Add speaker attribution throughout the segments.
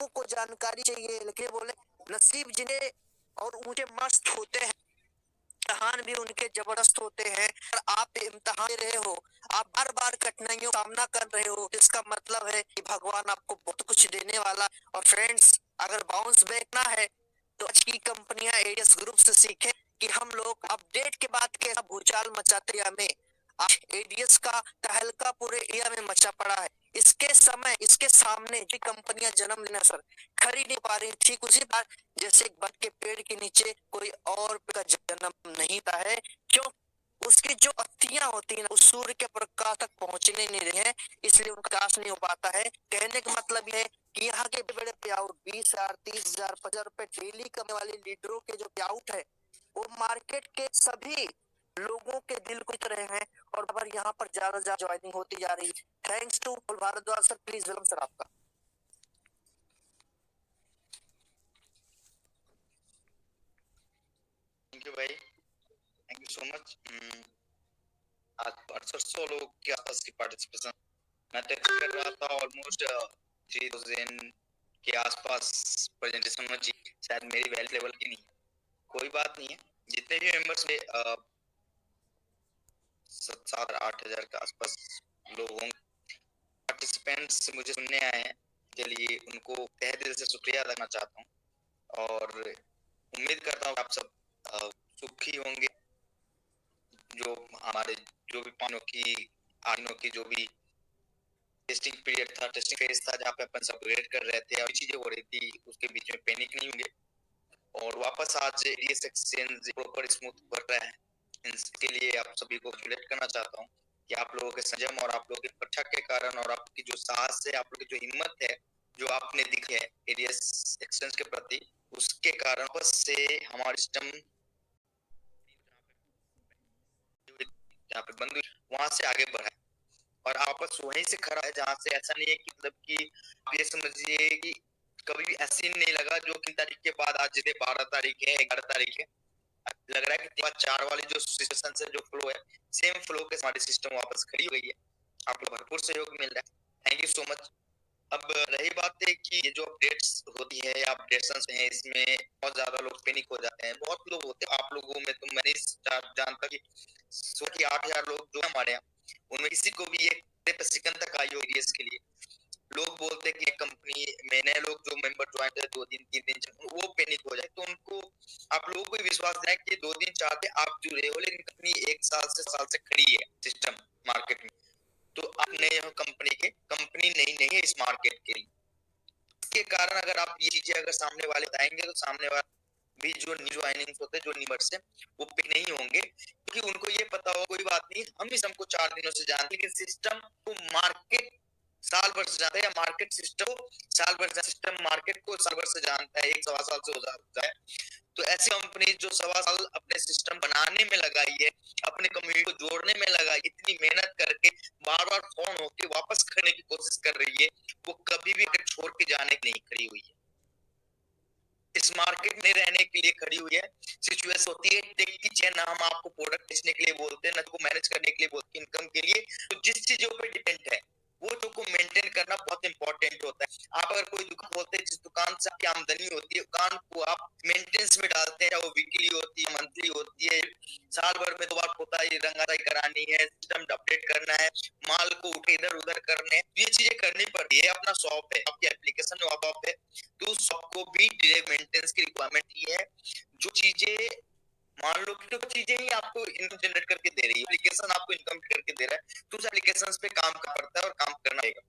Speaker 1: लोगों को जानकारी चाहिए, लेकिन बोले नसीब जिन्हें और ऊंचे मस्त होते हैं, इम्तिहान भी उनके जबरदस्त होते हैं। और आप इम्तिहान दे रहे हो, आप बार बार कठिनाइयों का सामना कर रहे हो, इसका मतलब है कि भगवान आपको बहुत कुछ देने वाला। और फ्रेंड्स, अगर बाउंस बैक ना है तो आज की कंपनियां एडीएस ग्रुप से सीखें कि हम लोग अपडेट के बाद कैसा भूचाल मचाते हमें। आज एडीएस का तहलका पूरे इंडिया में मचा पड़ा है। इसके सामने जो कंपनियां जन्म लेना सर खड़ी नहीं पा रही, ठीक उसी बात जैसे एक बट के पेड़ के नीचे कोई और का जन्म नहीं था है। क्यों? उसकी जो पत्तियां होती है ना, उस सूर्य के प्रकाश तक पहुंचने नहीं रहे हैं, इसलिए उनका विकास नहीं हो पाता है। कहने का मतलब यह है कि यहाँ के बड़े पे आउट 20,000, 30,000, 50,000 रुपए डेली करने वाले लीडरों के जो पे आउट है, वो मार्केट के सभी लोगों के दिल को जीत रहे हैं। और खबर यहाँ पर ज्यादा ज्यादा ज्वाइनिंग होती जा रही है। Thanks to Bhardwaj sir, please welcome sir आपका।
Speaker 2: थैंक यू भाई, थैंक यू सो मच। आज 6800 लोग के आसपास की पार्टिसिपेशन मैं तो कर रहा था। ऑलमोस्ट 3000 के आसपास प्रेजेंटेशन में चाहिए, शायद मेरी वैल्यू लेवल की नहीं। कोई बात नहीं है, जितने भी मेंबर्स में 7-8 हजार के आसपास लोग होंगे पार्टिसिपेंट्स मुझे सुनने आए हैं, के लिए उनको तहे दिल से शुक्रिया अदा करना चाहता हूँ। और उम्मीद करता हूँ आप सब सुखी होंगे। जो हमारे जो भी आठनों की जो भी टेस्टिंग पीरियड था, टेस्टिंग फेज था, जहाँ पे अपन सब ग्रेड कर रहे थे और चीजें हो रही थी, उसके बीच में पैनिक नहीं होंगे और वापस आज एडीएस एक्सचेंज प्रॉपर स्मूथ कर रहा है। इसके लिए आप सभी को कॉन्ग्रेचुलेट करना चाहता हूँ कि आप लोगों के संयम और आप लोगों की प्रथा के कारण और आपकी जो साहस है, आप लोगों की जो हिम्मत है, जो आपने दिखी है एडीएस एक्सचेंज के प्रति, उसके कारण वापस से हमारा सिस्टम जहाँ पे बंद हुई वहां से आगे बढ़ा है और आपस वहीं से खड़ा है जहाँ से ऐसा नहीं है कि मतलब कि आप ये समझिए कि कभी भी ऐसे नहीं लगा जो 3 तारीख के बाद आज जैसे 12 तारीख है, 11 तारीख है, लग रहा है कि 4 वाली जो सिचुएशन से जो फ्लो है, सेम फ्लो के हमारी सिस्टम वापस खड़ी हो गई है। आप लोग भरपूर सहयोग मिल रहा है, थैंक यू सो मच। अब रही बात है कि ये जो अपडेट्स होती है या अपडेट्स हैं, इसमें बहुत ज्यादा लोग पैनिक हो जाते हैं। बहुत लोग होते हैं, आप लोगों में तो मैं नहीं जानता कि 8,000 लोग जो हमारे यहाँ, उनमें किसी को भी एक सिकंद तक आई हो एडीएस के लिए। लोग बोलते हैं कि कंपनी में नए लोग जो मेंबर ज्वाइन करे 2 दिन 3 दिन वो पैनिक हो जाए, तो उनको आप लोगों को विश्वास है कि 2 दिन 4 दिन आप जुड़े हो, लेकिन कंपनी 1 साल से खड़ी है सिस्टम मार्केट में। तो आप नए हो कंपनी नई नहीं है इस मार्केट के लिए। इसके कारण अगर आप ये चीजें अगर सामने वाले बताएंगे तो सामने वाले भी जो न्यू ज्वाइनिंग होते हैं, जो न्यूवर्स है, वो पे नहीं होंगे, क्योंकि उनको ये पता हो कोई बात नहीं, हम इस हमको 4 दिनों से जानते हैं, लेकिन सिस्टम को मार्केट साल भर से जानता है, या मार्केट सिस्टम साल भर से सिस्टम मार्केट को साल भर से जानता है, 1-1.25 साल से हो जाता है। तो ऐसी कंपनी जो 1.25 साल अपने सिस्टम बनाने में लगाई है, अपने कम्युनिटी को जोड़ने में लगाई, इतनी मेहनत करके बार बार फोन होके वापस करने की कोशिश कर रही है, वो कभी भी छोड़ के जाने की नहीं खड़ी हुई है, इस मार्केट में रहने के लिए खड़ी हुई है। सिचुएशन होती है टेक की चेन, हम आपको प्रोडक्ट बेचने के लिए बोलते हैं, ना को मैनेज करने के लिए बोलते हैं, इनकम के लिए। तो जिस चीजों पे डिपेंड है वो जो को मेंटेन करना बहुत इंपॉर्टेंट होता है। आप अगर कोई दुकान खोलते हैं, जिस दुकान से आपकी आमदनी होती है, दुकान को आप मेंटेनेंस में डालते हैं, वो वीकली होती है, मंथली होती है, साल भर में 2 बार पोताई रंगाई करानी है, सिस्टम अपडेट करना है, माल को उठे इधर उधर करने, ये चीजें करनी पड़ती है। अपना शॉप है, आपकी एप्लीकेशन शॉप है, तो सबको भी डायरेक्ट मेंटेनेंस की रिक्वायरमेंट ये है। जो चीजें मान लो कि तो चीजें ही आपको इनकम जनरेट करके दे रही है, एप्लीकेशन आपको इनकम करके दे रहा है, तो उस एप्लीकेशंस पे काम करना पड़ता है और काम करना पड़ेगा।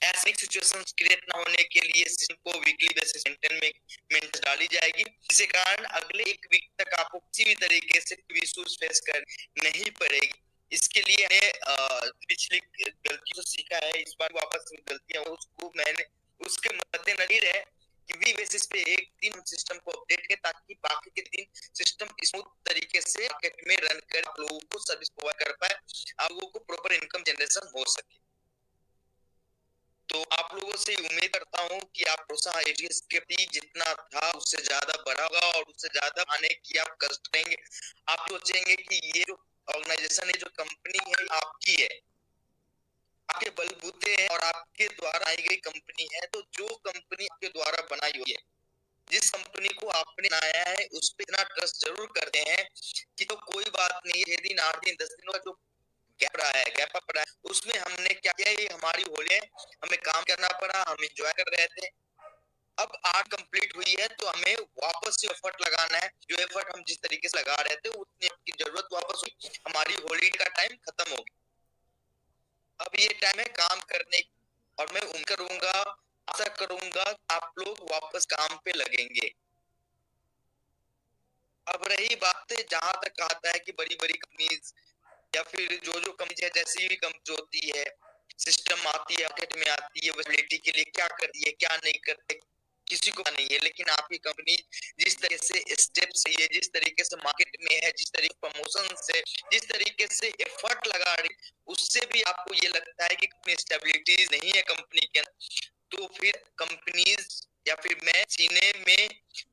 Speaker 2: ऐसी सिचुएशंस क्रिएट ना होने के लिए सिस्टम को वीकली बेसिस मेंटेन डाली जाएगी, जिसके कारण अगले 1 वीक तक आपको किसी भी तरीके से इश्यूज फेस कर नहीं पड़ेगी। इसके लिए मैंने पिछली गलती जो सीखा है, इस बार वापस गलतियां उसको मैंने उसके मद्देनजर है कि वी बेसिस पे एक दिन सिस्टम को अपडेट करें, ताकि बाकी के दिन सिस्टम स्मूथ तरीके से मार्केट में रन कर लोगों को सर्विस प्रोवाइड कर पाए, आप लोगों को प्रॉपर इनकम जनरेशन हो सके। तो आप लोगों से उम्मीद करता हूँ कि आप भरोसा एडीएस के प्रति जितना था उससे ज्यादा बढ़ागा और उससे ज्यादा आने की आप कष्ट करेंगे। आप सोचेंगे कि ये जो ऑर्गेनाइजेशन है, जो कंपनी है, आपकी है, आपके बलबूते हैं और आपके द्वारा आई गई कंपनी है, तो जो कंपनी आपके द्वारा बनाई हुई है, जिस कंपनी को आपने बनाया है उस पे इतना ट्रस्ट जरूर करते हैं कि तो कोई बात नहीं, 6 दिन 8 दिन 10 दिनों का जो गैप रहा है, गैप अप रहा है, उसमें हमने क्या किया, ये हमारी होली है, हमें काम करना पड़ा, हम एंजॉय कर रहे थे। अब 8 कंप्लीट हुई है तो हमें वापस से एफर्ट लगाना है, जो एफर्ट हम जिस तरीके से लगा रहे थे उतनी की जरूरत वापस हुई, हमारी होली का टाइम खत्म हो गया। अब ये टाइम है काम करने, और मैं उम्मीद करूंगा, आशा करूंगा आप लोग वापस काम पे लगेंगे। अब रही बात जहां तक आता है कि बड़ी बड़ी कंपनीज या फिर जो कंपनी है, जैसी भी कंपनी होती है, सिस्टम आती है, मार्केट में आती है, विजिबिलिटी के लिए क्या करती है क्या नहीं करती किसी को नहीं है, लेकिन आपकी कंपनी जिस तरह से स्टेप्स है, जिस तरीके से मार्केट में है, जिस तरीके प्रमोशन से, जिस तरीके से एफर्ट लगा रही, उससे भी आपको ये लगता है कि कंपनी स्टेबिलिटी नहीं है कंपनी के अंदर, तो फिर कंपनीज या फिर मैं सीने में,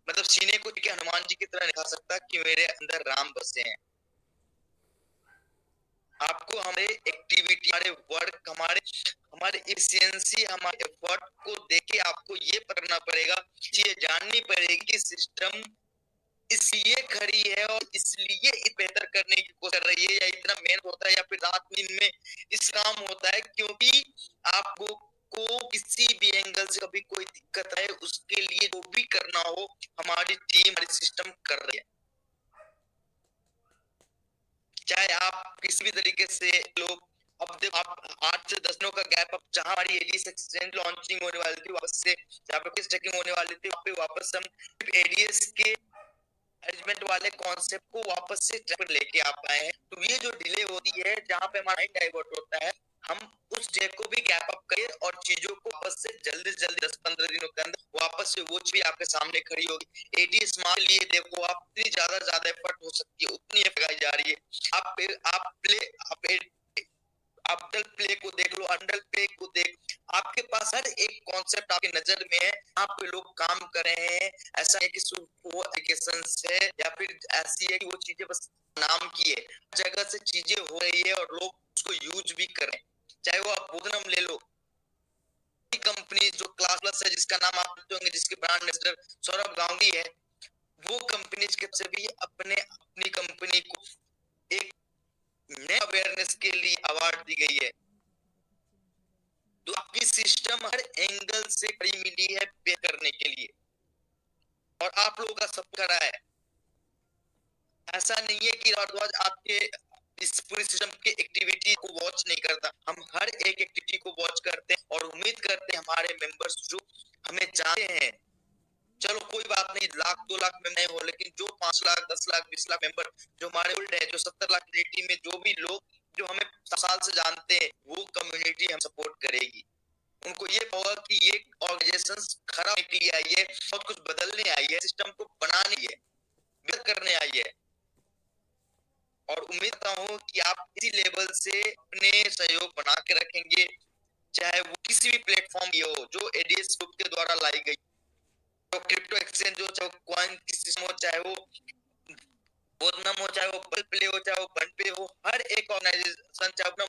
Speaker 2: मतलब सीने को हनुमान जी की तरह नहीं खा सकता कि मेरे अंदर राम बसे हैं। आपको हमारे एक्टिविटी, हमारे वर्क, हमारे हमारे एफिशिएंसी, हमारे एफर्ट को देके आपको ये करना पड़ेगा, ये जाननी पड़ेगी कि सिस्टम इसलिए खड़ी है और इसलिए बेहतर करने की कोशिश कर रही है, या इतना मेहनत होता है या फिर रात दिन में इस काम होता है क्योंकि आपको को किसी भी एंगल से कभी कोई दिक्कत है, उसके लिए जो भी करना हो हमारी टीम, हमारी सिस्टम कर रही है। चाहे आप किसी भी तरीके से लोग, अब देखो आप 8 से 10 दिनों का गैप, अब जहां हमारी एडीएस एक्सचेंज लॉन्चिंग होने वाली थी, वापस से जहां पे स्टेकिंग होने वाली थी, वहां पे वापस हम एडीएस के मैनेजमेंट वाले कॉन्सेप्ट को वापस से ट्रैक पर लेके आ पाए हैं। तो ये जो डिले होती है, जहां पे हमारा माइंड डाइवर्ट होता है, हम उस डे को भी गैप अप करें और चीजों को वापस से जल्दी से जल्दी 10-15 दिनों के अंदर वापस से वो चीज आपके सामने खड़ी होगी। एडीएस मान लिए देखो, आप जितनी ज्यादा एफर्ट हो सकती है उतनी लगाई जा रही है। आप डल प्ले को देख लो, अंडल प्ले को देख, आपके पास हर एक कॉन्सेप्ट आपकी नजर में है, आप पे लोग काम कर रहे हैं। ऐसा है कि सिर्फ वो एप्लीकेशन है या फिर ऐसी है कि वो चीजें बस नाम की है, जगह से चीजें हो रही है और लोग उसको यूज भी कर रहे हैं। चाहे वो आप बोधनम ले लो, कंपनी जो क्लास प्लस है, जिसका नाम आप जानते होंगे, जिसके ब्रांड एम्बेसडर सौरभ गांधी है, वो कंपनीज के से भी अपनी कंपनी को एक नए अवेयरनेस के लिए अवार्ड दी गई है। तो आपकी सिस्टम हर एंगल से खड़ी मिली है पे करने के लिए, और आप लोगों का सब करा है। ऐसा नहीं है कि भारद्वाज आपके इस पूरी सिस्टम की एक्टिविटी को वॉच नहीं करता, हम हर एक एक्टिविटी को वॉच करते हैं और उम्मीद करते हैं हमारे मेंबर्स जो हमें चाहते हैं, चलो कोई बात नहीं, 1 लाख 2 लाख में नहीं हो, लेकिन जो 5 लाख 10 लाख 20 लाख मेंबर जो हमारे ओल्ड है, जो 70 लाख कम्युनिटी में जो भी लोग जो हमें साल से जानते हैं, वो कम्युनिटी हम सपोर्ट करेगी। उनको ये होगा कि ये ऑर्गेनाइजेशन खराब के लिए आई है, बहुत कुछ बदलने आई है, सिस्टम को बनाने है, बेहतर करने आई है। और उम्मीद करता हूँ कि आप इसी लेवल से अपने सहयोग बना के रखेंगे, चाहे वो किसी भी प्लेटफॉर्म की हो जो एडीएस ग्रुप के द्वारा लाई गई, तो क्रिप्टो एक्सचेंज हो, चाहे वो कॉइन की सिस्टम हो, चाहे वो बोधनम हो, चाहे वो बल प्ले हो, चाहे वो बन पे हो, हर एक ऑर्गेनाइजेशन, चाहे अपना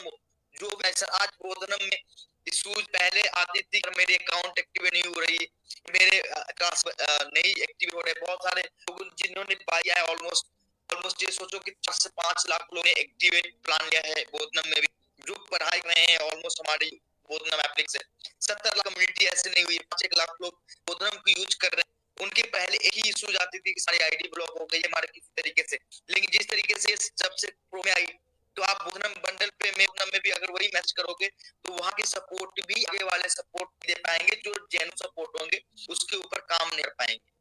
Speaker 2: जो भी ऐसा, आज बोधनम में इश्यूज पहले आती थी, मेरी अकाउंट एक्टिव नहीं हो रही, मेरे नहीं एक्टिव हो रहे, बहुत सारे लोग जिन्होंने पाया है, ऑलमोस्ट ये सोचो कि 4 से 5 लाख लोगों ने एक्टिवेट प्लान लिया है बोधनम में भी, जो पढ़ाई कर रहे हैं ऑलमोस्ट हमारी बोधनम एप्लीकेशन। 70 लाख कम्युनिटी ऐसे नहीं हुई, 5 लाख लोग बोधनम को यूज कर रहे हैं। उनके पहले एक ही इशू आती थी कि सारी आईडी ब्लॉक हो गई है हमारे किसी तरीके से, लेकिन जिस तरीके से जब से प्रो में आई, तो आप बोधनम बंडल पे में भी अगर वही मैच करोगे, तो वहां की सपोर्ट भी आगे वाले सपोर्ट दे पाएंगे, जो जेन्युइन सपोर्ट होंगे उसके ऊपर काम नहीं कर पाएंगे।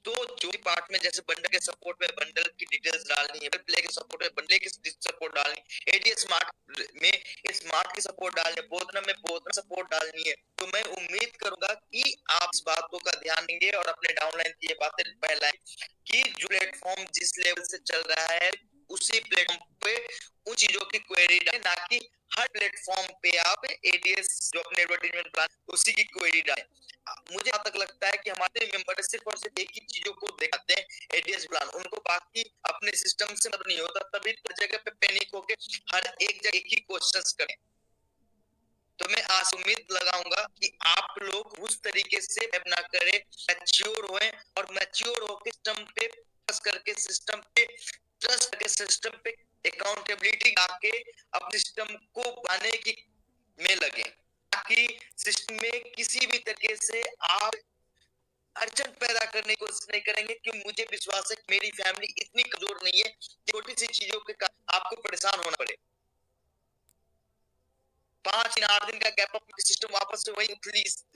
Speaker 2: तो जो भी पार्ट में, जैसे बंडल के सपोर्ट में बंडल की डिटेल्स डालनी है, प्ले के सपोर्ट में बंडल की सपोर्ट डालनी है, एडीएस स्मार्ट में स्मार्ट की सपोर्ट डालनी है, बोधनम में बोधनम सपोर्ट डालनी है, तो मैं उम्मीद करूंगा कि आप इस बातों का ध्यान देंगे और अपने डाउनलाइन की ये बातें फैलाएं कि जो प्लेटफॉर्म जिस लेवल से चल रहा है, उसी प्लेटफॉर्म पे उन चीजों की क्वेरी डालें, ना कि हर प्लेटफॉर्म पे आप एडीएस जो अपने एडवर्टाइजमेंट प्लान उसी की क्वेरी डालें। मुझे जहाँ तक लगता है कि हमारे मेंबर सिर्फ और सिर्फ एक ही चीजों को दिखाते हैं, एडीएस प्लान, उनको बाकी अपने सिस्टम से मतलब नहीं होता, तभी तो जगह पे पैनिक होके हर एक जगह एक ही क्वेश्चंस करें। तो मैं आज उम्मीद लगाऊंगा कि आप लोग उस तरीके से ना करें, मैच्योर होएं और मैच्योर होकर सिस्टम पे फोकस करके, सिस्टम पे ट्रस्ट करके, सिस्टम पे अकाउंटेबिलिटी आके अपने सिस्टम को बनाने की में लगे, ताकि सिस्टम में किसी भी तरीके से आप अड़चन पैदा करने की कोशिश नहीं करेंगे। कि मुझे विश्वास है कि मेरी फैमिली इतनी कमजोर नहीं है कि छोटी सी चीजों के कारण आपको परेशान होना पड़े। 5 या 8 दिन का गैप अप, सिस्टम वापस से वही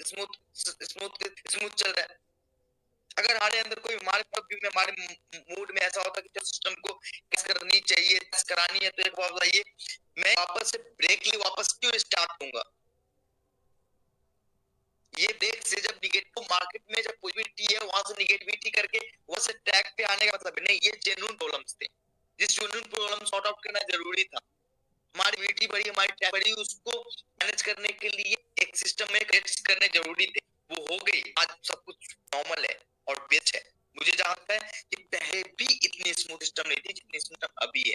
Speaker 2: स्मूथ चल रहा है। अगर हमारे अंदर कोई हमारे मूड में ऐसा होता है कि सिस्टम को टेस्ट करनी चाहिए, टेस्ट करानी है, तो एक बात बताइए, मैं वापस से ब्रेक लिए वापस क्यों स्टार्ट दूंगा? ये ब्रेक से जब निगेटिव मार्केट में जब पॉजिटिविटी है, वहां से निगेटिविटी करके वहां से ट्रैक पे आने का मतलब नहीं, ये जेन्युइन प्रॉब्लम्स थे, जिस जेन्युइन प्रॉब्लम सॉर्ट आउट करना जरूरी था। हमारी विटी बढ़ी, हमारी ट्रैक बढ़ी, उसको मैनेज करने के लिए एक सिस्टम में क्रिएट करने जरूरी थे, वो हो गई, आज सब कुछ नॉर्मल है और बेस्ट है। मुझे जहां लगता है कि पहले भी इतनी स्मूथ सिस्टम नहीं थी जितनी सिस्टम अभी है।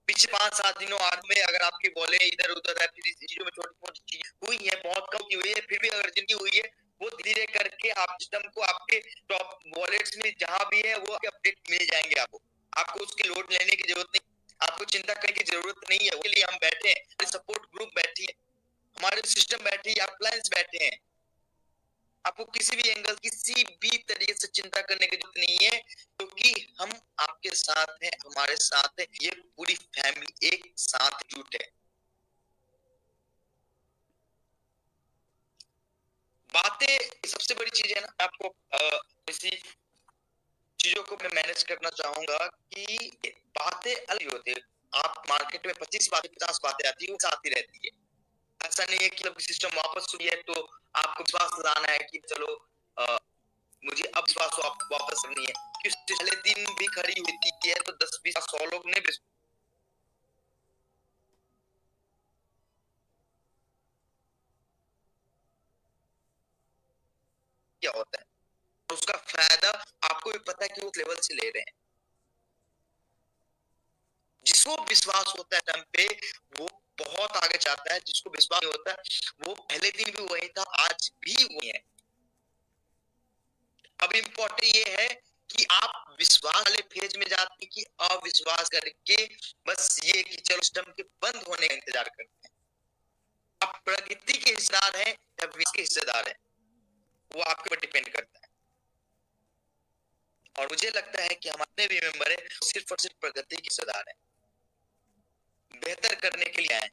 Speaker 2: पिछले 5-7 दिनों आठ में अगर आपकी बोले इधर उधर है, फिर इस चीजों में छोटी मोटी चीज हुई है, बहुत कम की हुई है, फिर भी अगर जिनकी हुई है वो धीरे करके आप सिस्टम को आपके टॉप वॉलेट्स में जहां भी है वो अपडेट मिल जाएंगे आपको। आपको उसकी लोड लेने की जरूरत नहीं, आपको चिंता करने की जरूरत नहीं है। उसके लिए हम बैठे हैं, हमारी सपोर्ट ग्रुप बैठी है, हमारे सिस्टम बैठी है, अपलायंस बैठे हैं। आपको किसी भी एंगल, किसी भी तरीके से चिंता करने की जरूरत नहीं है, क्योंकि हम आपके साथ हैं, हमारे साथ है, ये पूरी फैमिली एक साथ जुट है। बातें सबसे बड़ी चीज है ना, आपको इसी चीजों को मैं मैनेज करना चाहूंगा कि बातें अलग होती है। आप मार्केट में 25 बातें 50 बातें आती है, वो आती रहती है। ऐसा नहीं है कि सिस्टम वापस हुई है तो आपको विश्वास लाना है कि चलो मुझे अब विश्वास वापस करनी है, कि पहले दिन भी खड़ी हुई है तो 10-20-100 लोग ने क्या होता है, और उसका फायदा आपको भी पता है कि वो लेवल से ले रहे हैं। जिसको विश्वास होता है टाइम पे वो बहुत आगे जाता है, जिसको विश्वास नहीं होता वो पहले दिन भी वही था, आज भी वही है। अब इम्पोर्टेंट ये है कि आप विश्वास वाले फेज में जाते हैं कि अविश्वास करके बस ये कि चलो सिस्टम के बंद होने का इंतजार करते हैं। आप प्रगति के हिस्सेदार हैं या विश्वास के हिस्सेदार हैं, वो आपके ऊपर डिपेंड करता है। और मुझे लगता है कि हमारे भी मेंबर है सिर्फ और सिर्फ प्रगति के हिस्सेदार है, बेहतर करने के लिए आए।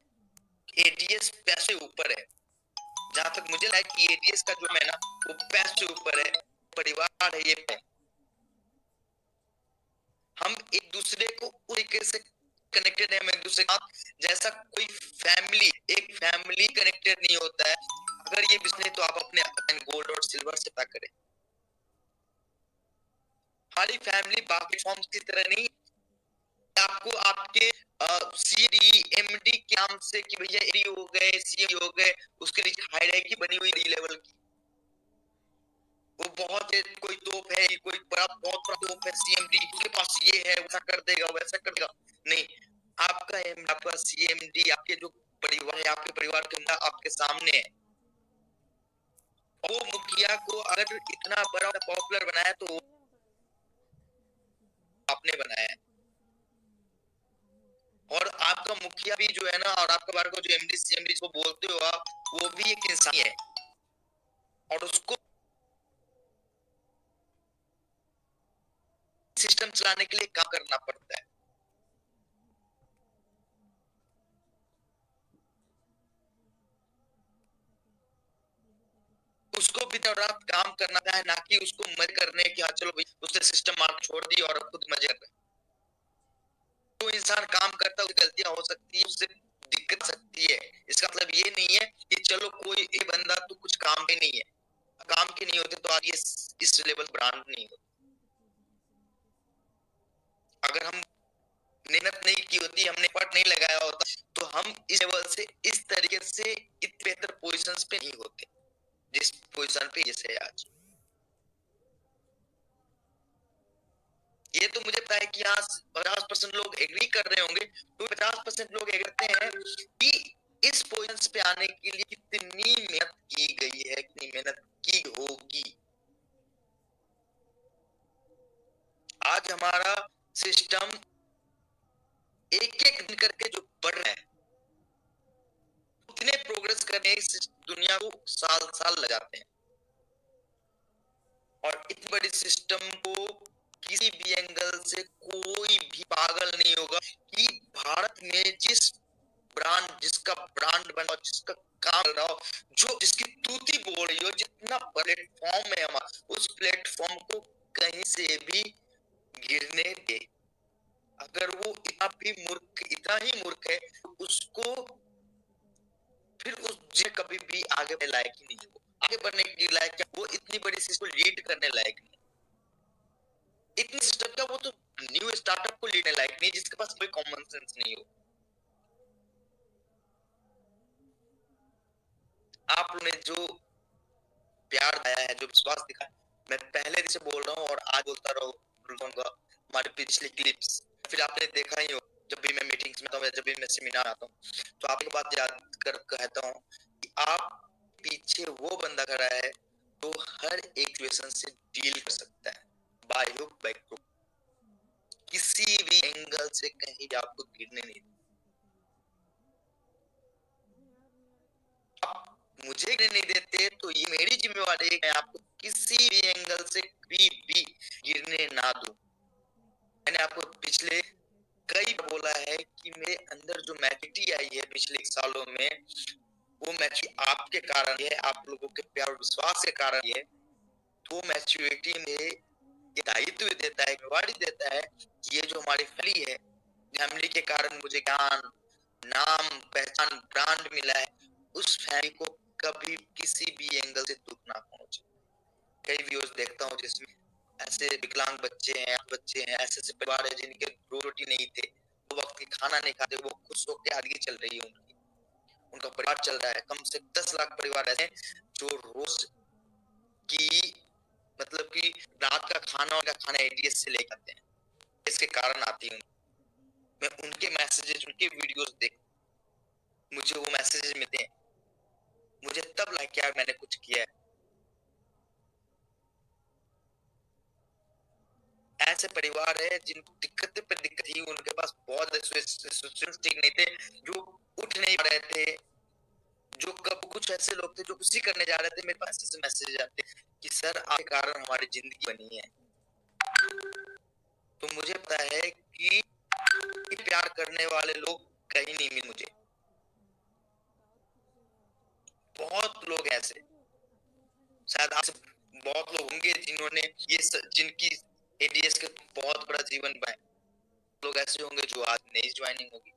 Speaker 2: एडीएस पैसे ऊपर है, जहां तक मुझे लगा कि एडीएस का जो है ना वो पैसे ऊपर है, परिवार है, ये है। हम एक दूसरे को उस तरीके से कनेक्टेड है, हम एक दूसरे के साथ जैसा कोई फैमिली, एक फैमिली कनेक्टेड नहीं होता है। अगर ये बिजनेस तो आप अपने गोल्ड और सिल्वर से पैक करें। हमारी फैमिली बाकी फॉर्म्स की तरह नहीं, आपको आपके सीडी एमडी के नाम से कि भैया एडी हो गए, सीएम हो गए, उसके नीचे हायरार्की बनी हुई लेवल की, वो बहुत है, कोई तोप है, कोई बड़ा बहुत बड़ा तोप है सीएमडी, उसके पास ये है, वैसा कर देगा, वैसा कर देगा। नहीं, आपका एमडी, आपका सीएमडी, आपके जो परिवार है, आपके परिवार के अंदर आपके सामने है। वो मुखिया को अगर इतना बड़ा पॉपुलर बनाया तो आपने बनाया है। और आपका मुखिया भी जो है ना, और आपका बार को जो एमडी सीएमडी को बोलते हो आप, वो भी एक इंसान है और उसको सिस्टम चलाने के लिए काम करना पड़ता है। उसको भी दिन रात काम करना है, ना कि उसको मजे करने की, हाँ चलो भाई उसने सिस्टम मार्क छोड़ दी और खुद मजे कर रहे। तो इंसान काम करता है, गलतियां हो सकती है, उससे दिक्कत सकती है। इसका मतलब ये नहीं है कि चलो कोई एक बंदा तो कुछ काम के नहीं है, काम के नहीं होते तो आज ये इस लेवल ब्रांड नहीं होता। अगर हम मेहनत नहीं की होती, हमने एफर्ट नहीं लगाया होता, तो हम इस लेवल से, इस तरीके से इतने बेहतर पोजीशंस पे नहीं होते जिस पोजीशन पे ये है आज। ये तो मुझे पता है कि यहाँ 50% लोग एग्री कर रहे होंगे, तो 50% लोग एग्री करते हैं कि इस पोजीशन पे आने के लिए कितनी मेहनत की गई है, कितनी मेहनत की होगी। आज हमारा सिस्टम एक एक दिन करके जो बढ़ रहा है, उतने प्रोग्रेस करने इस दुनिया को साल साल लग जाते हैं। और इतनी बड़ी सिस्टम को किसी भी एंगल से कोई भी पागल नहीं होगा कि भारत में जिसका ब्रांड बना, जिसका काम कर रहा हो, जो जिसकी तूती बोल रही हो, जितना प्लेटफॉर्म है हमारा, उस प्लेटफॉर्म को कहीं से भी गिरने दे। अगर वो इतना ही मूर्ख है, उसको फिर उस कभी भी आगे बढ़ने लायक ही नहीं है। वो आगे बढ़ने के लायक, वो इतनी बड़ी चीज को लीड करने लायक नहीं, इतनी सिस्टम का वो तो न्यू स्टार्टअप को लेने लायक नहीं, जिसके पास कोई कॉमन सेंस नहीं हो। आप लोगों ने जो प्यार दिया है, जो विश्वास दिखाया, मैं पहले से बोल रहा हूँ और आज बोलता रहूंगा। हमारे पिछली क्लिप्स फिर आपने देखा ही हो, जब भी मैं मीटिंग्स में आता हूँ, जब भी मैं सेमिनार आता हूँ, तो आप एक बात याद कर कहता हूँ कि आप पीछे वो बंदा खड़ा है तो हर एक सिचुएशन से डील कर सकता है, बाय हुक बाय क्रुक, किसी भी एंगल से कहीं भी आपको गिरने नहीं। मुझे गिरने नहीं देते तो ये मेरी जिम्मेवारी है, आपको किसी भी एंगल से भी गिरने ना दूं। मैंने आपको पिछले कई बार बोला है कि मेरे अंदर जो मैच्योरिटी आई है पिछले सालों में, वो मैच्योरिटी आपके कारण है, आप लोगों के प्यार और विश्वास के कारण है। तो मैच्योरिटी में ये दायित्व देता है, जिम्मेवारी देता है कि ये जो हमारी फैमिली है, फैमिली के कारण मुझे ज्ञान, नाम, पहचान, ब्रांड मिला है, उस फैमिली को कभी किसी भी एंगल से दुख ना पहुंचे। कई वीडियोस देखता हूँ जिसमें ऐसे विकलांग बच्चे हैं, ऐसे परिवार है जिनके दो रोटी नहीं थे, वो वक्त की खाना नहीं खाते, वो खुश होकर आगे चल रही है, उनका परिवार चल रहा है। कम से 10 लाख परिवार ऐसे जो रोज की मतलब कि रात का खाना एडीएस से लेकर आते हैं, इसके कारण आती हूँ मैं। उनके मैसेजेस, उनके वीडियोस देख मुझे वो मैसेजेस मिलते हैं, मुझे तब लगा कि यार मैंने कुछ किया है। ऐसे परिवार है जिनको दिक्कत पे दिक्कत ही, उनके पास बहुत ठीक नहीं थे, जो उठ नहीं पा रहे थे, जो कब कुछ ऐसे लोग थे जो कुछ करने जा रहे थे, मेरे पास ऐसे मैसेज आते कि सर आपके कारण हमारी जिंदगी बनी है। तो मुझे पता है कि प्यार करने वाले लोग कहीं नहीं मिले मुझे। बहुत लोग ऐसे, शायद आप बहुत लोग होंगे जिन्होंने जिनकी एडीएस के बहुत बड़ा जीवन बनाए, लोग ऐसे होंगे जो आज नई ज्वाइनिंग होगी।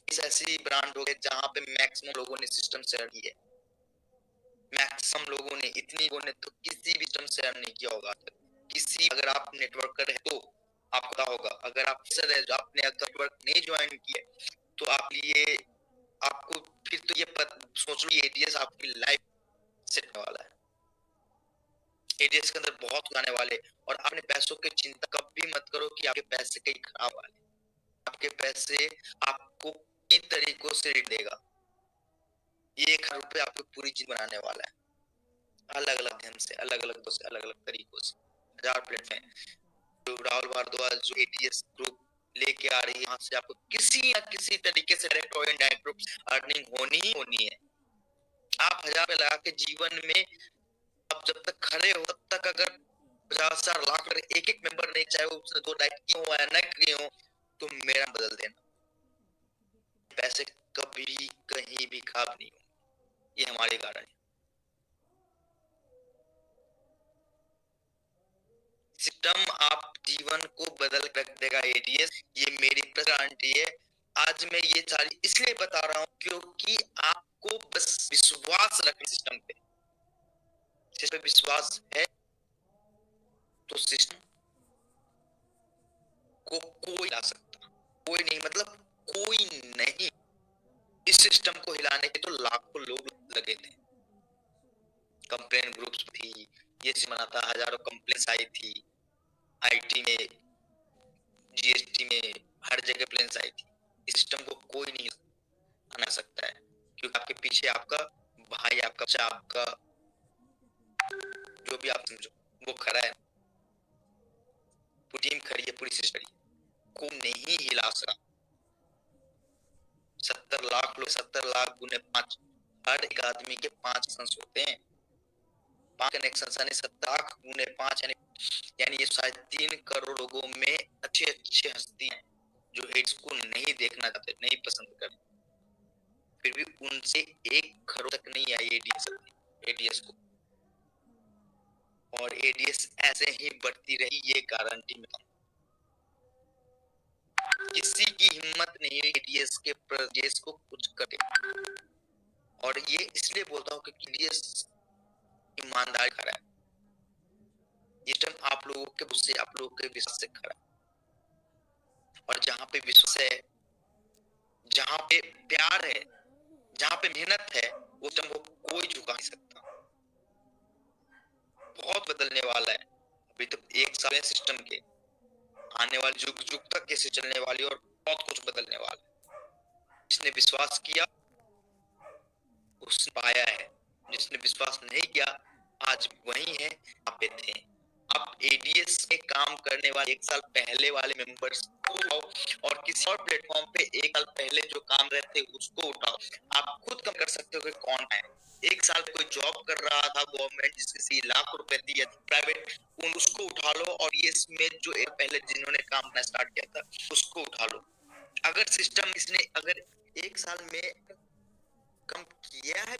Speaker 2: इस ऐसी ब्रांड हो गए जहां पे मैक्सिमम लोगों ने सिस्टम शेयर की है, मैक्सिमम लोगों ने, इतनी लोगों ने तो किसी भी सिस्टम शेयर नहीं किया होगा। किसी, अगर आप नेटवर्क कर रहे तो आपको पता होगा, अगर आप आपने नेटवर्क नहीं ज्वाइन किया तो आप लिए आपको फिर तो ये सोच लो एडीएस आपकी लाइफ सेट वाला है। एडीएस के अंदर बहुत आने वाले, और अपने पैसों की चिंता कभी मत करो कि आपके पैसे कहीं खराब वाले, आपके पैसे आपको कई तरीकों से देगा। ये 1,000 रुपए आपको पूरी जिंदगी बनाने वाला है, अलग अलग ढंग से, अलग अलग तरीकों से। 1000 प्लेटफॉर्म जो राहुल भारद्वाज जो एटीएस ग्रुप लेके आ रही है, वहां से आपको किसी न किसी तरीके से डायरेक्ट और इनडायरेक्ट रूप अर्निंग होनी ही होनी है। आप 1000 पे लगा के जीवन में आप जब तक खड़े हो तब तक अगर 50,000 लाख एक एक मेंबर नहीं, चाहे वो उसने 2 लाइक किए हो या न किए हो, तो मेरा बदल देना। पैसे कभी कहीं भी खराब नहीं हो, ये हमारी गारंटी। सिस्टम आप जीवन को बदल रख देगा एडीएस, ये मेरी गारंटी है। आज मैं ये सारी इसलिए बता रहा हूँ क्योंकि आपको बस विश्वास रखना सिस्टम पे, सिस्टम पे विश्वास है तो सिस्टम को कोई ला सकता, कोई नहीं, मतलब कोई नहीं। इस सिस्टम को हिलाने के तो लाखों लोग लगे थे, कंप्लेन ग्रुप्स थी, ये बना था, हजारों कंप्लेंट्स आई थी, आईटी में, जीएसटी में, हर जगह कंप्लेंट्स आई थी। इस सिस्टम को कोई नहीं बना सकता है, क्योंकि आपके पीछे आपका भाई, आपका बच्चा, आपका जो भी आप समझो वो खड़ा है, पूरी टीम खड़ी है, पूरी सिस्टम खड़ी है, को नहीं हिला सका। 70 लाख लोग, 70 लाख गुने 5, हर एक आदमी के 5 सेंस होते हैं, 5 कनेक्शन, यानी 70 लाख गुने 5, यानी ये 3.5 करोड़ लोगों में अच्छे अच्छे हस्ती हैं जो एड्स को नहीं देखना चाहते, नहीं पसंद करते, फिर भी उनसे 1 करोड़ तक नहीं आई एडीएस को, और एडीएस ऐसे ही बढ़ती रही, ये गारंटी में किसी की हिम्मत नहीं है एडीएस के प्रदेश को कुछ करे। और ये इसलिए बोलता हूँ कि एडीएस ईमानदार खड़ा है, ये सिस्टम आप लोगों के उससे, आप लोगों के विश्वास से खड़ा है, और जहाँ पे विश्वास है, जहाँ पे प्यार है, जहाँ पे मेहनत है, वो सिस्टम को कोई झुका नहीं सकता। बहुत बदलने वाला है, अभी तो 1 साल है सिस्टम के, आने वाले जुग जुग तक कैसे चलने वाली, और बहुत कुछ बदलने वाला है। जिसने विश्वास किया उसने पाया है, जिसने विश्वास नहीं किया आज वही है आप पे थे। आप एडीएस में काम करने वाले 1 साल पहले वाले मेंबर्स को उठाओ, और किसी और प्लेटफॉर्म पे 1 साल पहले जो काम रहते उसको उठाओ, आप खुद कम कर सकते हो कि कौन है। 1 साल कोई जॉब कर रहा था गवर्नमेंट, जिसकी लाख रुपए दी, प्राइवेट, उसको उठा लो, और ये इसमें जो पहले जिन्होंने काम करना स्टार्ट किया था उसको उठा लो। अगर सिस्टम इसने अगर 1 साल में कम किया है,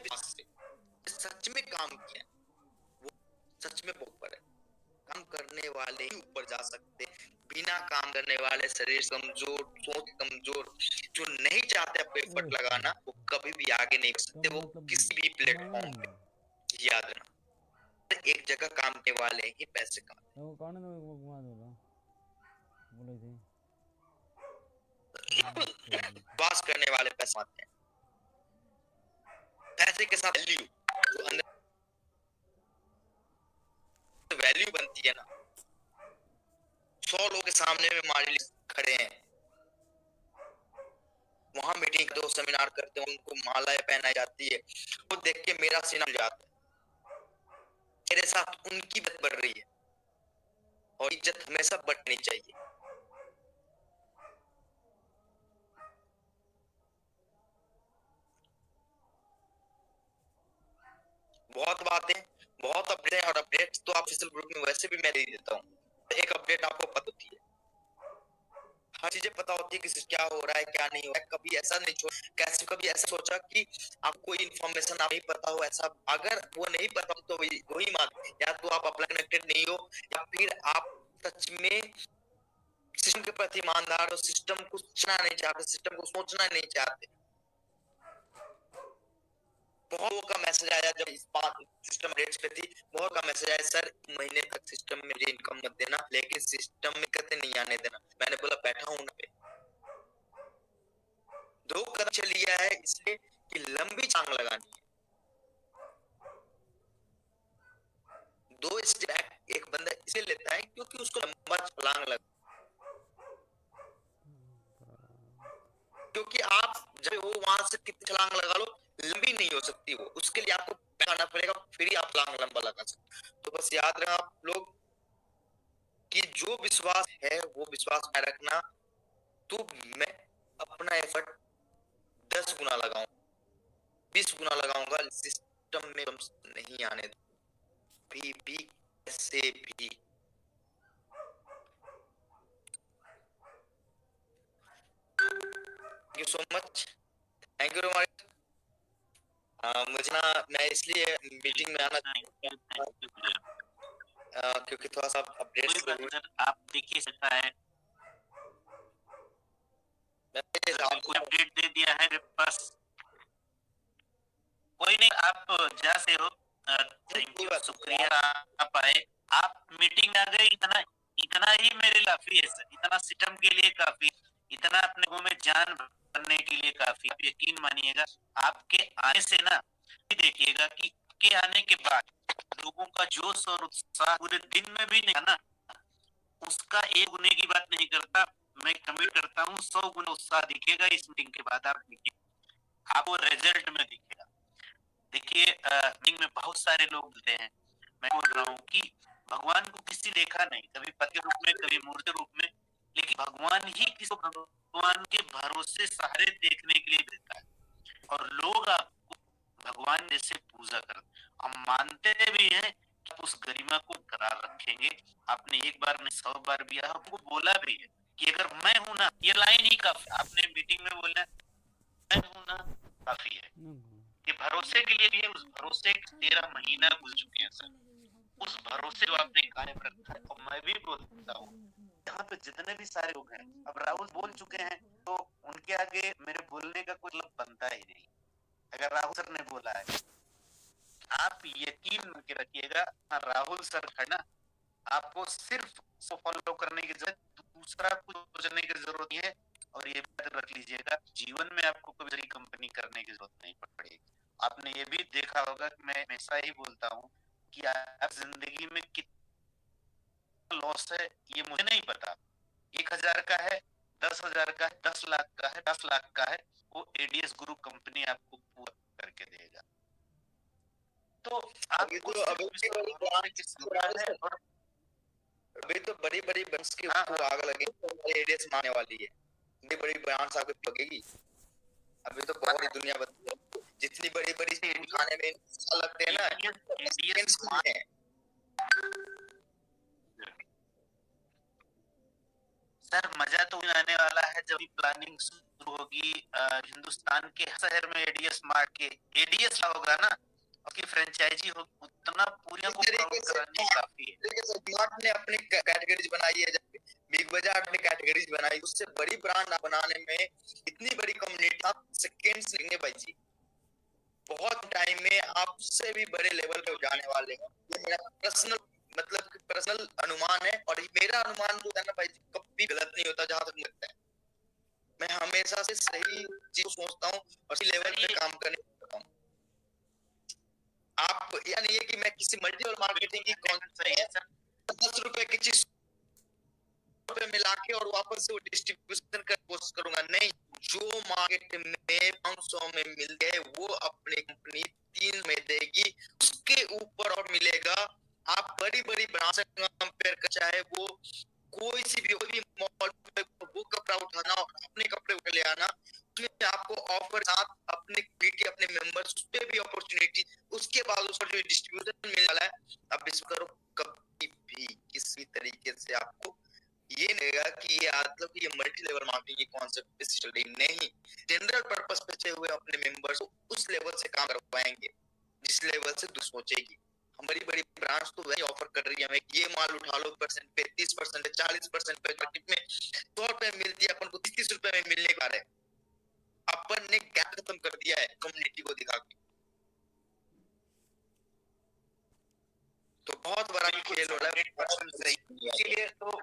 Speaker 2: सच में काम किया, वो सच में ऊपर है। काम करने वाले ही ऊपर जा सकते, बिना काम करने वाले, शरीर कमजोर, सोच कमजोर, जो नहीं चाहते अपने एफर्ट लगाना, वो कभी भी आगे नहीं बढ़ सकते, वो किसी भी प्लेटफॉर्म पे। याद रखना, एक जगह काम करने वाले ही पैसे कमाते, पास करने वाले पैसे आते हैं। पैसे के साथ वैल्यू, जो अंदर वैल्यू बनती है ना, 100 लोगों के सामने में हमारे खड़े हैं, वहां मीटिंग करते हो, सेमिनार करते हो, उनको मालाएं पहनाई जाती है, वो देख के मेरा सीना जाता है, मेरे साथ उनकी इज्जत बढ़ रही है, और इज्जत हमेशा बढ़नी चाहिए। बहुत बातें, बहुत अपडेट है, और अपडेट तो ऑफिशियल ग्रुप में वैसे भी मैं दे देता हूँ। एक अपडेट आपको पता होती है, हर चीजें पता होती है कि क्या हो रहा है, क्या नहीं हो रहा है। कभी ऐसा नहीं कैसे कभी ऐसा सोचा कि आपको कोई इन्फॉर्मेशन आप नहीं पता हो, ऐसा अगर वो नहीं पता तो वही मान, या तो आप अपना कनेक्टेड नहीं हो, या फिर आप सच में सिस्टम के प्रति ईमानदार हो, सिस्टम को सोचना नहीं चाहते, सिस्टम को सोचना नहीं चाहते। बहुत लोगों का मैसेज आया जब इस बात सिस्टम अपडेट्स पे थी, बहुत का मैसेज आया, सर महीने तक सिस्टम में मुझे इनकम मत देना, लेकिन सिस्टम में कहते नहीं आने देना। मैंने बोला बैठा हूं ना पे, 2 कदम चल लिया है, इसलिए कि लंबी छलांग लगानी है। 2 स्टेप एक बंदा इसलिए लेता है क्योंकि उसको लंबा छलांग लगा, क्योंकि आप जब वो वहां से कितनी छलांग लगा लो, लंबी नहीं हो सकती वो, उसके लिए आपको लगाना पड़ेगा, फिर ही आप छलांग लंबा लगा सकते। तो बस याद रखना आप लोग कि जो विश्वास है वो विश्वास में रखना, तो मैं अपना एफर्ट 10 गुना लगाऊं, 20 गुना लगाऊंगा, सिस्टम में नहीं आने भी कैसे भी। Thank you so much, thank you very much. मुझे ना, मैं इसलिए मीटिंग में आना क्योंकि थोड़ा सा अपडेट
Speaker 3: आप देखिए सकता है, कोई अपडेट दे दिया है मेरे पास, कोई नहीं, आप जहाँ से हो, थैंक यू, शुक्रिया आप आए, आप मीटिंग आ गए, इतना इतना ही मेरे लिए काफी है सर, इतना सिस्टम के लिए काफी, इतना अपने को में जान भरने के लिए काफी। आप यकीन मानिएगा, आपके आने से ना देखिएगा कि उनके आने के बाद लोगों का जोश और उत्साह पूरे दिन में भी नहीं था ना, उसका एक गुने की बात नहीं करता, मैं कमिट करता हूँ 100 गुना उत्साह दिखेगा इस मीटिंग के बाद। आप देखिए, आपको रिजल्ट में दिखेगा। देखिए मीटिंग में बहुत सारे लोग मिलते हैं, मैं बोल रहा हूँ कि भगवान को किसी देखा नहीं, कभी पति रूप में, कभी मूर्ति रूप में, लेकिन भगवान ही किसी भगवान के भरोसे सहारे देखने के लिए देता है। और लोग आपको भगवान जैसे पूजा करते, हम मानते भी हैं कि आप उस गरिमा को करार रखेंगे। आपने एक बार नहीं 100 बार भी आपको बोला भी है कि अगर मैं हूं ना, ये लाइन ही काफी, आपने मीटिंग में बोला मैं हूं ना काफी है, ये भरोसे के लिए भी है। उस भरोसे 13 महीना गुजर चुके हैं सर, उस भरोसे को आपने कायम रखा है। और मैं भी बोलता हूँ यहाँ पे जितने भी सारे लोग हैं, अब राहुल बोल चुके हैं तो उनके आगे मेरे बोलने का कोई मतलब बनता ही नहीं। अगर राहुल सर ने बोला है, आप यकीन करके रखिएगा, राहुल सर है ना, आपको सिर्फ फॉलो करने की जरूरत, दूसरा कुछ सोचने की जरूरत नहीं है। और ये बात रख लीजिएगा, जीवन में आपको कोई कंपनी करने की जरूरत नहीं पड़ेगी। आपने ये भी देखा होगा कि मैं हमेशा ही बोलता हूँ कि आप जिंदगी में कितना लॉस है ये मुझे नहीं पता, 1000 का है, 10,000 का है, 10 लाख का है, 10 लाख का है, वो एडीएस ग्रुप कंपनी आपको पूरा करके देगा। तो
Speaker 2: अभी
Speaker 3: आपको
Speaker 2: तो अभी
Speaker 3: सिर्फ इस भरोसे की जरूरत है। और
Speaker 2: अभी तो बड़ी बड़ी ब्रांड्स के
Speaker 3: हाँ,
Speaker 2: ऊपर आग लगी, एडीएस आने वाली है, बड़ी बड़ी ब्रांड्स आगे लगेगी। अभी तो बहुत ही दुनिया बदल है, जितनी बड़ी बड़ी खाने में लगते हैं ना,
Speaker 3: एडीएस
Speaker 2: है।
Speaker 3: सर मजा तो आने वाला है जब प्लानिंग शुरू होगी। हिंदुस्तान के शहर में एडीएस मार्ट के एडीएस होगा ना, उसकी फ्रेंचाइजी हो, उतना पूरियों को प्राउड कराने काफी है।
Speaker 2: ने अपनी कैटेगरीज बनाई है, बिग बाजार ने कैटेगरीज बनाई, उससे बड़ी ब्रांड बनाने में इतनी बड़ी कम्युनिटी आप सेकंड्स लेंगे भाई जी, बहुत टाइम में आपसे भी बड़े लेवल पे जाने वाले हैं। ये मेरा पर्सनल मतलब पर्सनल अनुमान है, और मेरा अनुमान जो है ना भाई जी, कभी गलत नहीं होता जहां तक लगता है। मैं हमेशा से सही चीज सोचता हूँ और इसी लेवल पे काम करने लगता हूँ। आप यह नहीं है कि मैं किसी मल्टीपल मार्केटिंग की
Speaker 3: सही है सर,
Speaker 2: 10 रुपए की चीज रुपए मिला के और वापस से वो डिस्ट्रीब्यूशन कर कोशिश करूंगा, नहीं। जो मार्केट में 500 में मिल गए वो अपनी कंपनी 3 में देगी, उसके ऊपर और मिलेगा। आप बड़ी बड़ी ब्रांड से कंपेयर कर, चाहे वो कोई भी मॉल पे वो कपड़ा उठाना और अपने कपड़े ले आना, उसमें आपको ऑफर साथ अपने क्वालिटी अपने मेंबर्स उस पे भी अपॉर्चुनिटी, उसके बाद उस पर जो डिस्ट्रीब्यूशन मिलने वाला है, अब इस करो कभी भी किसी तरीके से आपको ये नहीं कि ये मतलब कि ये मल्टी लेवल मार्केटिंग की कॉन्सेप्ट पे चल रही नहीं, जनरल पर्पस पे चले हुए अपने मेंबर्स को उस लेवल से काम करवाएंगे जिस लेवल से तू सोचेगी। हमारी बड़ी ब्रांड्स तो वही ऑफर कर रही है हमें, ये माल उठा लो परसेंट पे, 30% पे, 40% पे, मार्केट में 100 रुपए मिलती है, अपन को 30 रुपए में मिलने का है। अपन ने गैप खत्म कर दिया है कम्युनिटी को दिखा के, तो बहुत बड़ा खेल हो रहा है।
Speaker 3: इसीलिए तो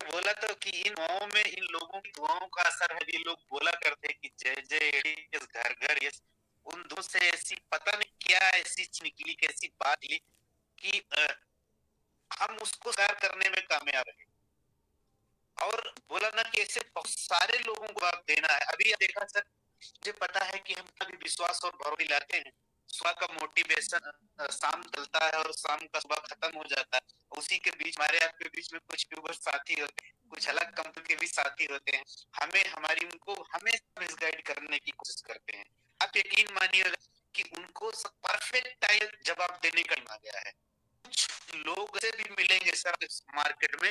Speaker 3: बोला तो कि इन दुआओं में इन लोगों की दुआओं का असर है। ये लोग बोला करते कि जय जय एडीएस घर घर यस, उन दो से ऐसी पता नहीं क्या ऐसी निकली, कैसी बात निकली कि हम उसको सार करने में कामयाब है। और बोला ना कि ऐसे बहुत सारे लोगों को आप देना है। अभी देखा सर, मुझे पता है कि हम कभी विश्वास और भरोसा लाते हैं, सुबह का मोटिवेशन शाम चलता है और शाम का सुबह खत्म हो जाता है। उसी के बीच हमारे आपके बीच में कुछ व्यूअर्स साथी होते हैं, कुछ अलग कंपनी के भी साथी होते हैं, हमें हमारी उनको हमेशा मिसगाइड करने की कोशिश करते हैं। आप यकीन मानिएगा कि उनको परफेक्ट टाइम जवाब देने का आ गया है। कुछ लोग ऐसे भी मिलेंगे सर मार्केट में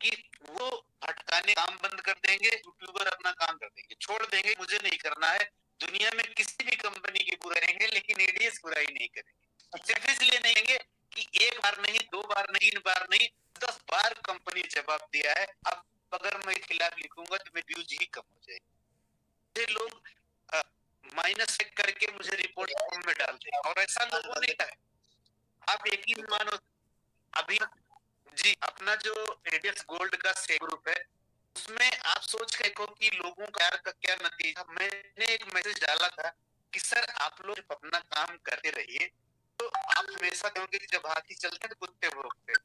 Speaker 3: कि वो भटकाने काम बंद कर देंगे, यूट्यूबर अपना काम कर देंगे, छोड़ देंगे, मुझे नहीं करना है, दुनिया में किसी भी कंपनी की बुराई रहेंगे लेकिन एडीएस बुराई नहीं करेंगे। सिर्फ इसलिए नहीं करेंगे कि एक बार नहीं, 2 बार नहीं, 3 बार नहीं, 10 बार कंपनी जवाब दिया है। अब अगर मैं खिलाफ लिखूंगा तो मेरी व्यूज ही कम हो जाएगी। लोग माइनस करके मुझे रिपोर्ट फॉर्म में डाल दें, और ऐसा लोगों ने कहा है। आप यकीन मानो, अभी जी अपना जो एडीएस गोल्ड का शेयर ग्रुप है, उसमें आप सोच के देखो कि लोगों का क्या नतीजा। मैंने एक मैसेज डाला था कि सर आप लोग जब अपना काम करते रहिए तो आप हमेशा कहोगे कि जब हाथी चलते हैं तो कुत्ते भौंकते हैं।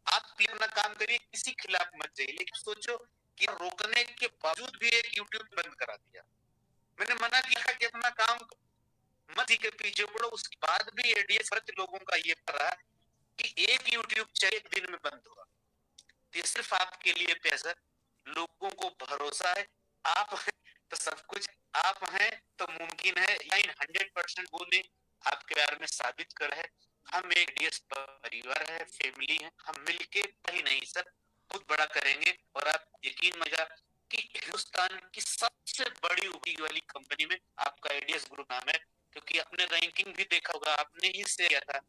Speaker 3: आप भी अपना काम करिए, किसी के खिलाफ मत जाइए, लेकिन सोचो कि रोकने के बावजूद भी एक यूट्यूब बंद करा दिया। मैंने मना किया कि अपना काम मत ही के पीछे पड़ो, उसके बाद भी एडीएस लोगों का ये रहा कि एक यूट्यूब चैनल एक दिन में बंद हुआ। ये सिर्फ आपके लिए पैसा, लोगों को भरोसा है, आप हैं तो सब कुछ, आप हैं तो मुमकिन है। 100% बोले आपके बारे में साबित कर है। हम एक डीएस परिवार है, फैमिली है, हम मिलके ही नहीं सर बहुत बड़ा करेंगे। और आप यकीन मजा कि हिंदुस्तान की सबसे बड़ी उभरी वाली कंपनी में आपका एडीएस ग्रुप नाम है, क्योंकि आपने रैंकिंग भी देखा होगा, आपने ही से किया था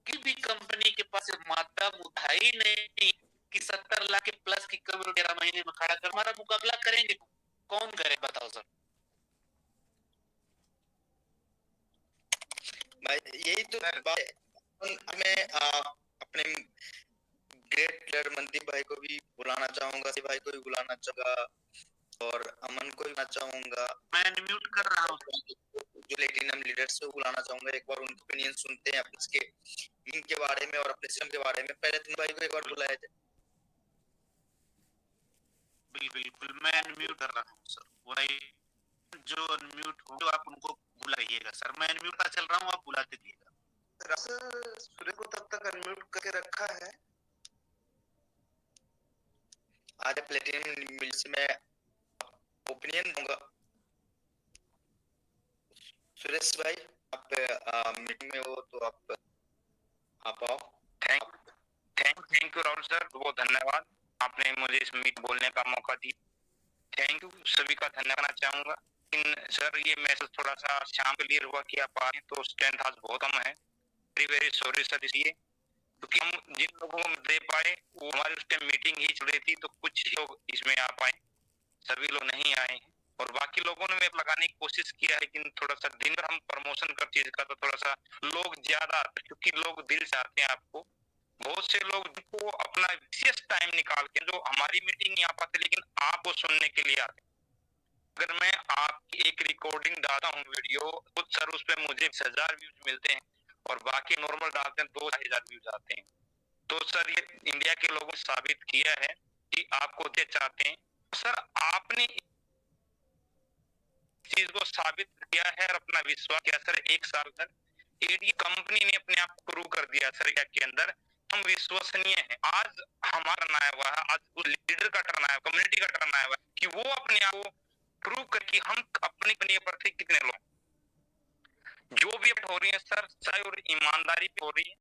Speaker 3: कि भी कंपनी के पास मात्रा उठाई नहीं कि 70 लाख के प्लस की करोड़ 11 महीने में खड़ा कर हमारा मुकाबला करेंगे, कौन करे बताओ सर।
Speaker 2: भाई यही तो बात है। मैं अपने ग्रेट प्लेयर मनदीप भाई को भी बुलाना चाहूंगा, शिव भाई को भी बुलाना चाहूंगा और अमन को भी बुलाना चाहूंगा।
Speaker 3: मैं अनम्यूट कर रहा हूँ।
Speaker 2: जो प्लेटिनम लीडर्स को बुलाना चाहूंगा, एक बार उनके ओपिनियन सुनते हैं अपने टीम के बारे में और अपने सिस्टम के बारे में। पहले तुम भाई को एक बार बुलाया जाए।
Speaker 3: बिल्कुल मैं अनम्यूट कर रहा हूँ सर, वही जो अनम्यूट हो आप उनको बुलाइएगा सर। मैं अनम्यूट का चल रहा हूँ, आप बुलाते दिएगा। सूर्य को तब तक अनम्यूट करके रखा है।
Speaker 2: आज प्लेटिनम मिल्स में ओपिनियन दूंगा। सुरेश भाई आप मीटिंग में हो तो आप आओ।
Speaker 4: थैंक यू राहुल सर, बहुत धन्यवाद, आपने मुझे इस मीट बोलने का मौका दिया। थैंक यू, सभी का धन्यवाद चाहूंगा। लेकिन सर ये मैसेज थोड़ा सा शाम के लिए हुआ कि आप आए तो स्ट्रेंथ आज बहुत कम है। वेरी वेरी सॉरी सर, इसलिए क्योंकि हम जिन लोगों को दे पाए वो हमारी उस टाइम मीटिंग ही चल रही थी, तो कुछ लोग इसमें आ पाए, सभी लोग नहीं आए हैं। और बाकी लोगों ने लगाने की कोशिश किया, लेकिन थोड़ा सा दिन भर हम प्रमोशन कर चीज का तो थोड़ा सा लोग ज्यादा, क्योंकि लोग दिल से आते हैं आपको। बहुत से लोग को अपना विशेष टाइम निकाल के जो हमारी मीटिंग नहीं आ पाते, लेकिन आपको सुनने के लिए आते। अगर मैं आपकी एक रिकॉर्डिंग डालता हूँ वीडियो, तो सर उस पर मुझे 1000 व्यूज मिलते हैं और बाकी नॉर्मल डालते हैं 2000 व्यूज आते हैं। तो सर ये इंडिया के लोगों ने साबित किया है कि आपको दे चाहते हैं। सर आपने चीज को साबित किया है और अपना विश्वास किया सर। 1 साल तक एडी कंपनी ने अपने आप प्रूव कर दिया सर के अंदर हम विश्वसनीय हैं। आज हमारा टर्न आया हुआ है, आज उस लीडर का टर्न आया, कम्युनिटी का टर्न आया हुआ है कि वो अपने आप को प्रूव कर कि हम अपनी बनी पर थे कितने लोग। जो भी हो रही है सर, सच्चाई और ईमानदारी पे हो रही है,